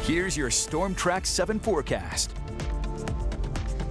Here's your Storm Track 7 forecast.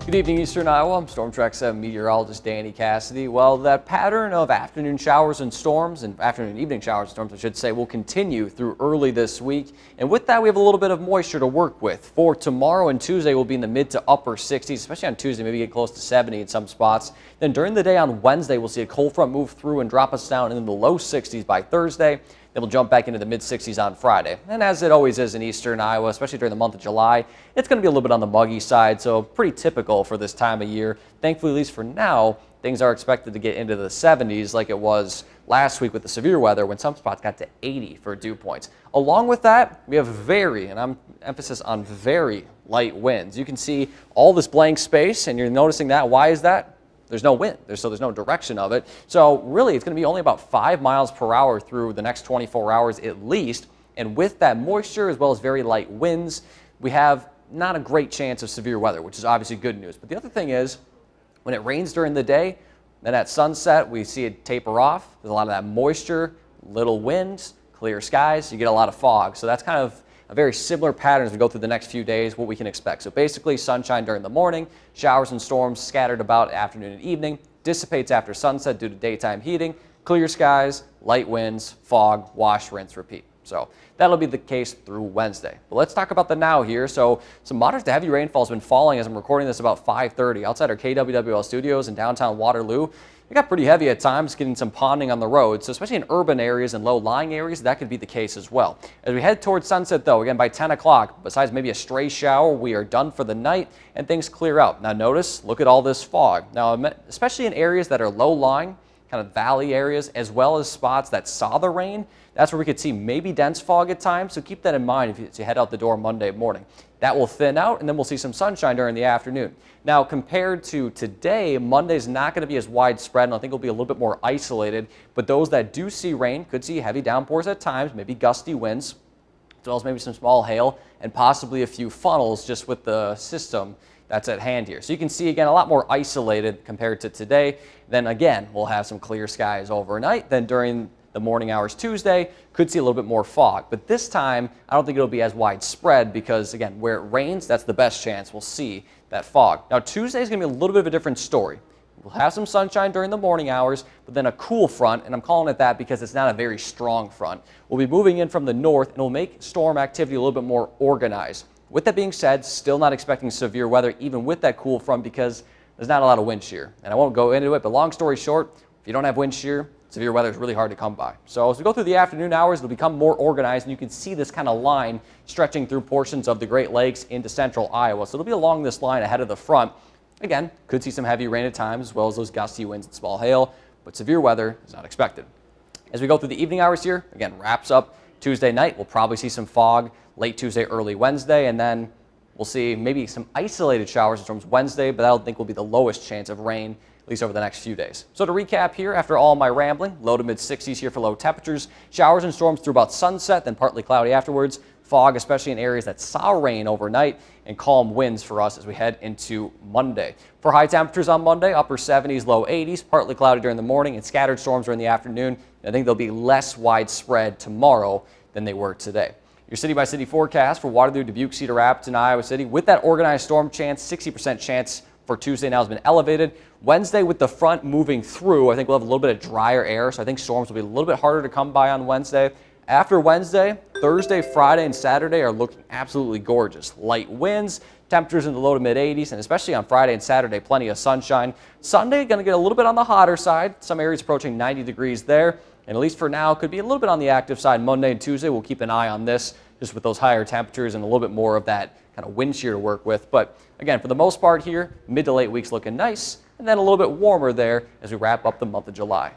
Good evening, Eastern Iowa. I'm Storm Track 7 meteorologist Danny Cassidy. Well, that pattern of afternoon showers and storms, and afternoon evening showers and storms, I should say, will continue through early this week. And with that, we have a little bit of moisture to work with. For tomorrow and Tuesday, we'll be in the mid to upper 60s, especially on Tuesday, maybe get close to 70 in some spots. Then during the day on Wednesday, we'll see a cold front move through and drop us down into the low 60s by Thursday. Then we'll jump back into the mid-60s on Friday. And as it always is in Eastern Iowa, especially during the month of July, it's going to be a little bit on the muggy side, so pretty typical for this time of year. Thankfully, at least for now, things are expected to get into the 70s like it was last week with the severe weather when some spots got to 80 for dew points. Along with that, we have very, and I'm emphasis on very light winds. You can see all this blank space, and you're noticing that. Why is that? There's no wind, so there's no direction of it. So really, it's going to be only about 5 miles per hour through the next 24 hours at least. And with that moisture, as well as very light winds, we have not a great chance of severe weather, which is obviously good news. But the other thing is, when it rains during the day, then at sunset, we see it taper off. There's a lot of that moisture, little winds, clear skies. You get a lot of fog. So that's kind of a very similar pattern as we go through the next few days, what we can expect. So basically, sunshine during the morning, showers and storms scattered about afternoon and evening, dissipates after sunset due to daytime heating, clear skies, light winds, fog, wash, rinse, repeat. So that'll be the case through Wednesday. But let's talk about the now here. So some moderate to heavy rainfall has been falling as I'm recording this about 5:30 outside our KWWL studios in downtown Waterloo. It got pretty heavy at times, getting some ponding on the road. So especially in urban areas and low-lying areas, that could be the case as well. As we head towards sunset, though, again by 10 o'clock, besides maybe a stray shower, we are done for the night and things clear out. Now notice, look at all this fog. Now, especially in areas that are low-lying, kind of valley areas, as well as spots that saw the rain, that's where we could see maybe dense fog at times. So keep that in mind if you head out the door Monday morning. That will thin out, and then we'll see some sunshine during the afternoon. Now, compared to today, Monday's not going to be as widespread, and I think it'll be a little bit more isolated. But those that do see rain could see heavy downpours at times, maybe gusty winds, as well as maybe some small hail, and possibly a few funnels just with the system that's at hand here. So you can see, again, a lot more isolated compared to today. Then again, we'll have some clear skies overnight. Then during the morning hours Tuesday, could see a little bit more fog. But this time, I don't think it'll be as widespread because, again, where it rains, that's the best chance we'll see that fog. Now, Tuesday is going to be a little bit of a different story. We'll have some sunshine during the morning hours, but then a cool front, and I'm calling it that because it's not a very strong front, will be moving in from the north and will make storm activity a little bit more organized. With that being said, still not expecting severe weather even with that cool front because there's not a lot of wind shear. And I won't go into it, but long story short, if you don't have wind shear, severe weather is really hard to come by. So as we go through the afternoon hours, it'll become more organized, and you can see this kind of line stretching through portions of the Great Lakes into central Iowa. So it'll be along this line ahead of the front. Again, could see some heavy rain at times, as well as those gusty winds and small hail, but severe weather is not expected. As we go through the evening hours here, again, wraps up Tuesday night. We'll probably see some fog late Tuesday, early Wednesday, and then we'll see maybe some isolated showers and storms Wednesday, but I don't think will be the lowest chance of rain, at least over the next few days. So to recap here, after all my rambling, low to mid 60s here for low temperatures, showers and storms through about sunset, then partly cloudy afterwards, fog, especially in areas that saw rain overnight, and calm winds for us as we head into Monday. For high temperatures on Monday, upper 70s, low 80s, partly cloudy during the morning and scattered storms during the afternoon. I think they'll be less widespread tomorrow than they were today. Your city-by-city forecast for Waterloo, Dubuque, Cedar Rapids, and Iowa City. With that organized storm chance, 60% chance for Tuesday now has been elevated. Wednesday, with the front moving through, I think we'll have a little bit of drier air, so I think storms will be a little bit harder to come by on Wednesday. After Wednesday, Thursday, Friday, and Saturday are looking absolutely gorgeous. Light winds, temperatures in the low to mid 80s, and especially on Friday and Saturday, plenty of sunshine. Sunday, going to get a little bit on the hotter side. Some areas approaching 90 degrees there. And at least for now, could be a little bit on the active side. Monday and Tuesday, we'll keep an eye on this, just with those higher temperatures and a little bit more of that kind of wind shear to work with. But again, for the most part here, mid to late weeks looking nice, and then a little bit warmer there as we wrap up the month of July.